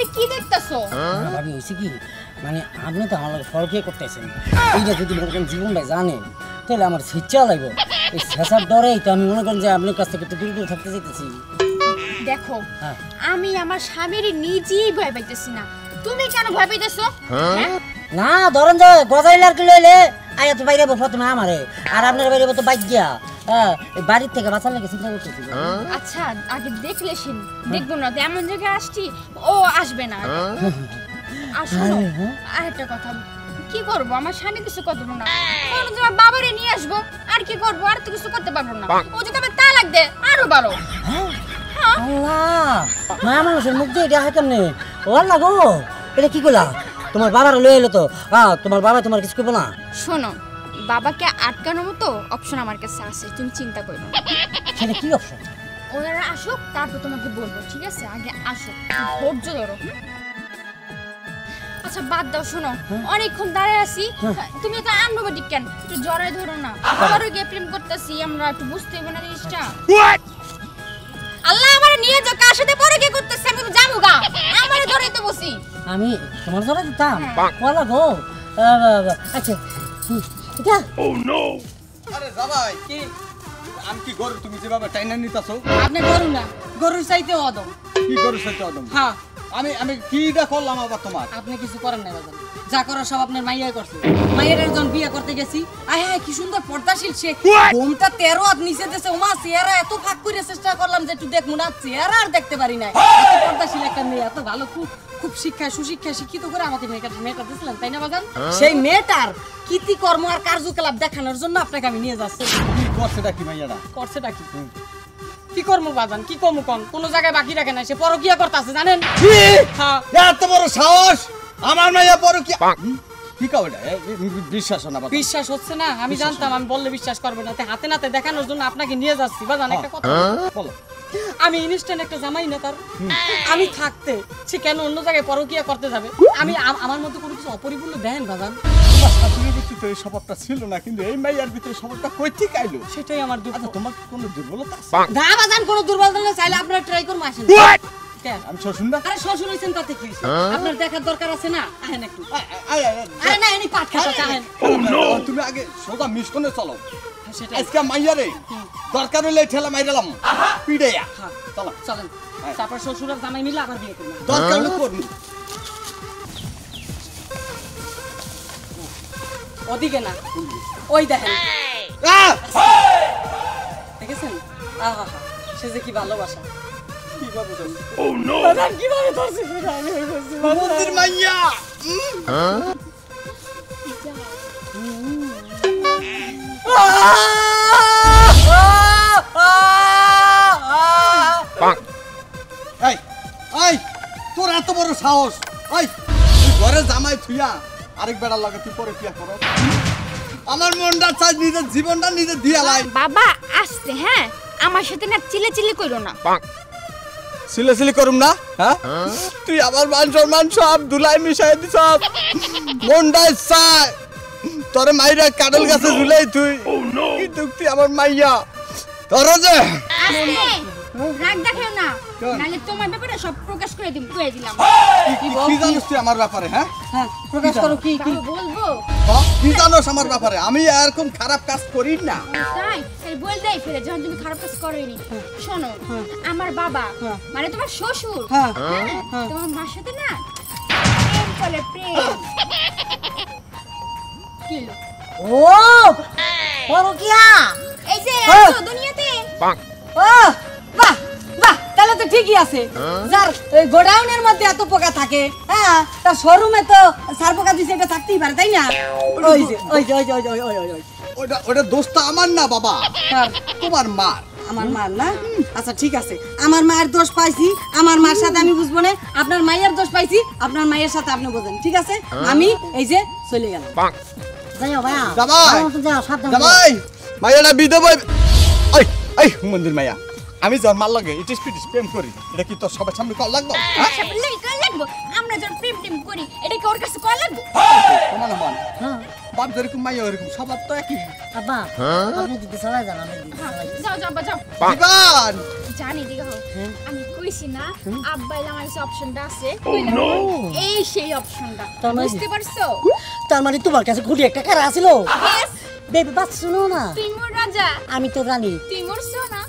এটা কি দেখতাছো? ভাবি হইছে কি মানে আপনি তো আমার ফরকিয়ে করতেছেন এইটা যদি মনে করেন জীবনটা জানেন তাহলে আমার শিক্ষা লাগবে এই শেষার ডরেই তো আমি মনে করেন যে আপনার কাছ থেকে একটু দূরে দূরে থাকতে চাইতেছি দেখো আমি আমার স্বামীর নিজেই ভয় পাইতেছি না, তুমি কেন ভয় পাইতেছো? না ধরেন যে গজাইল আর কি লইলে আয়া তো বাইরে প্রথমে আমারে আর আপনার বাইরে তো বাইক গিয়া বাড়ির থেকে বাঁচার লাগে চিন্তা করতেছি। আচ্ছা আগে দেখলে শুন, দেখবো না তো এমন জায়গায় আসছি ও আসবে না। আসলে আর একটা কথা, কি করবো আমার স্বামী কিছু করতে পারবো না, তোমার বাবারে নিয়ে আসবো আর কি করবো, আর তো কিছু করতে পারবো না। ও যদি আমার তালাক দেয় আরো ভালো। আল্লাহ মা মানুষের মুখ দিয়ে এটা হয় কেমনে? ও আল্লাহ গো এটা কি করলা? তোমার বাবার লয়ে এলো তো তোমার বাবা তোমার কিছু করবো না? শোনো বাবাকে আটকানোর মতো অপশন আমার কাছে আছে, তুমি চিন্তা করো না। সেটা কি অপশন? ওনারা আসুক তারপর তোমাকে বলবো, ঠিক আছে? আগে আসুক, ধৈর্য ধরো। আচ্ছা বাদ দাও, শোনো অনেকক্ষণ দাঁড়ায় আছি, তুমি তো আনরোমান্টিক কেন, একটু জড়ায় ধরো না। আবারও গিয়ে প্রেম করতেছি আমরা, একটু বুঝতে হবে না জিনিসটা। আল্লাহ আমারে নিয়ে যাও, কার সাথে পরে কি করতেছি আমি তো জানো গা, আমারে ধরেই তো বসি। আমি তোমার জড়াই দিতাম? ওয়ালা গো আচ্ছা এটা ও নো। আরে জামাই কি আমি কি গরু তুমি যেভাবে টাইনা নিতাছো? আপনি গরু না, গরুর চাইতে অদম। কি গরু চাইতে অদম? হ্যাঁ আমি কিটা করলাম আবার তোমার? আপনি কিছু করেন না বাজান, যা করার সব আপনার মাইয়াই করছে। মাইয়ের যখন বিয়ে করতে গেছি আয় হ্যাঁ কি সুন্দর পর্দাশীল সে, ঘুমটা 13 হাত নিচে দিয়েছে, ওমা চেহারা এত ফাঁক করে চেষ্টা করলাম যে একটু দেখবো না, চেহারা আর দেখতে পারি না। এত পর্দাশীল একটা মেয়ে, এত ভালো খুব শিক্ষায় সুশিক্ষায় শিক্ষিত করে আমাকে মেয়েটা দিয়েছিলেন, তাই না বাজান? সেই মেয়েটার কীর্তিকর্ম আর কার্যকলাপ দেখানোর জন্য আপনাকে আমি নিয়ে যাচ্ছি। কি করছেটা কি মাইয়াটা? করছেটা কি কি কর্ম বাজান, কি কর্ম কোন জায়গায় বাকি রাখে না, সে পরকিয়া করতেছে জানেন? এত বড় সাহস আমার মাইয়া পরকিয়া! কি কাউটা বিশ্বাস না? বিশ্বাস হচ্ছে না? আমি জানতাম আমি বললে বিশ্বাস করবে না, তাই হাতে নাতে দেখানোর জন্য আপনাকে নিয়ে যাচ্ছি বাজান। একটা কথা বলো। আমি ইনস্ট্যান্ট একটা জামাই না তার, আমি থাকতে সে কেন অন্য জায়গায় পরকিয়া করতে যাবে? আমি আমার মধ্যে কোনো কিছু অপরিপূর্ণ দেন বাজান? শাশুড়ির ভিতরে তো এই স্বভাবটা ছিল না, কিন্তু এই মাইয়ার ভিতরে স্বভাবটা কই থেকে আইলো? সেটাই আমার দুঃখ। আচ্ছা তোমার কোনো দুর্বলতা আছে? না বাজান, কোনো দুর্বলতা না, চাইলে আপনারা ট্রাই করুন, আসেন। আমি শ্বশুর না? আরে শ্বশুর হইছেন তাতে কি হইছে? আপনার দেখার দরকার আছে না, আহেন একটু। আয় আরে না এনি পাট খাতা আহেন। তুমি আগে সোজা মিশনে চলো। আজকে মাইয়ারে দরকার হলে ঠেলা মাইরালাম পিড়াইয়া। চলো চলেন, তারপর শ্বশুর আর জামাই মিলে আবার বিয়ে করব। দরকার হলে করব। ওদিকে না, ওই দেখেন, দেখেছেন? আহা সে যে কি ভালোবাসা। কিভাবে ধরছি? ও নো বাবা, কিভাবে ধরছি সেটা আমি বলছি। মন্দির মাইয়া। এই এই তোর এত বড় সাহস! এই তুই ঘরে জামাই থুইয়া আরেক বেড়া লাগে তুই পরে কি করো? আমার মনটা চাই নিজের জীবনটা নিজে দিয়া লাই। বাবা আসছে, হ্যাঁ আমার সাথে না চিল্লাচিল্লি কইরো না। সিলেসিলি করুম না? হ্যাঁ তুই আমার মান সম্মান সব ধুলাই মিশাই দিছ। মনটা চাই তোরে মাইরা কাডল গাছে ঝুলাই তুই, কিন্তু তুই আমার মাইয়া তোর যে রাগ দেখাও না, নালে তোমার ব্যাপারে সব প্রকাশ করে কই দিলাম। কি জানিস তুই আমার ব্যাপারে? হ্যাঁ হ্যাঁ প্রকাশ করো। কি কি বলবো? কি জানোস আমার ব্যাপারে? আমি এরকম খারাপ কাজ করি না। তাই এই বল দেই ফেলে যখন তুমি খারাপ কাজ করোনি। শোনো আমার বাবা মানে তোমার শ্বশুর, তোমার মার সাথে না প্রেম করে, প্রেম। কি হলো? ও পরকিয়া এই যে এত দুনিয়াতে ও বাহ বাহ, তাহলে তো ঠিকই আছে। যার গোডাউনের মধ্যে এত পোকা থাকে, হ্যাঁ তার শোরুমে তো সার পোকা দিছে, এটা থাকতেই পারে, তাই না? ওই যে ওই যে ওই যে ওই যে ওই ওই ওই ওটা দোষটা আমার না বাবা, তোমার মার। আমার মার না? আচ্ছা ঠিক আছে, আমার মায়ের দোষ পাইছি, আমার মার সাথে আমি বুঝবো না। আপনার মায়ের দোষ পাইছি, আপনার মায়ের সাথে আপনি বোঝেন, ঠিক আছে? আমি এই যে চলে গেলাম। যাও ভাইয়া জামাই যাও সাবধান। জামাই মাইয়াটা বিধবা। এই এই মন্দির মাইয়া, আমি যার মার লাগে ইটিস পিটিস প্রেম করি, এটা কি তোর সবার সামনে কল লাগবে? লাগবো আমরা যখন প্রেম টেম করি এটা কি ওর কাছে কল লাগবো? তোমার মান হ্যাঁ বাপ যেরকম মাইয়া ওরকম স্বভাব তো একই। আব্বা আপনি যদি চালাই যান আমি দিদি চালাই যাও যাও আব্বা যাও জীবন জানি দিগা হোক হ্যাঁ। আমি কইছি না আব্বা এর আমার কাছে অপশনটা আছে কইলাম, এই সেই অপশনটা তার মানে- বুঝতে পারছো? তার মানে তোমার কাছে খুঁটি একটা কারা আছিল Yes, বেবি বাস শুনো না তুই মোর রাজা আমি তো জানি তুই মোর সোনা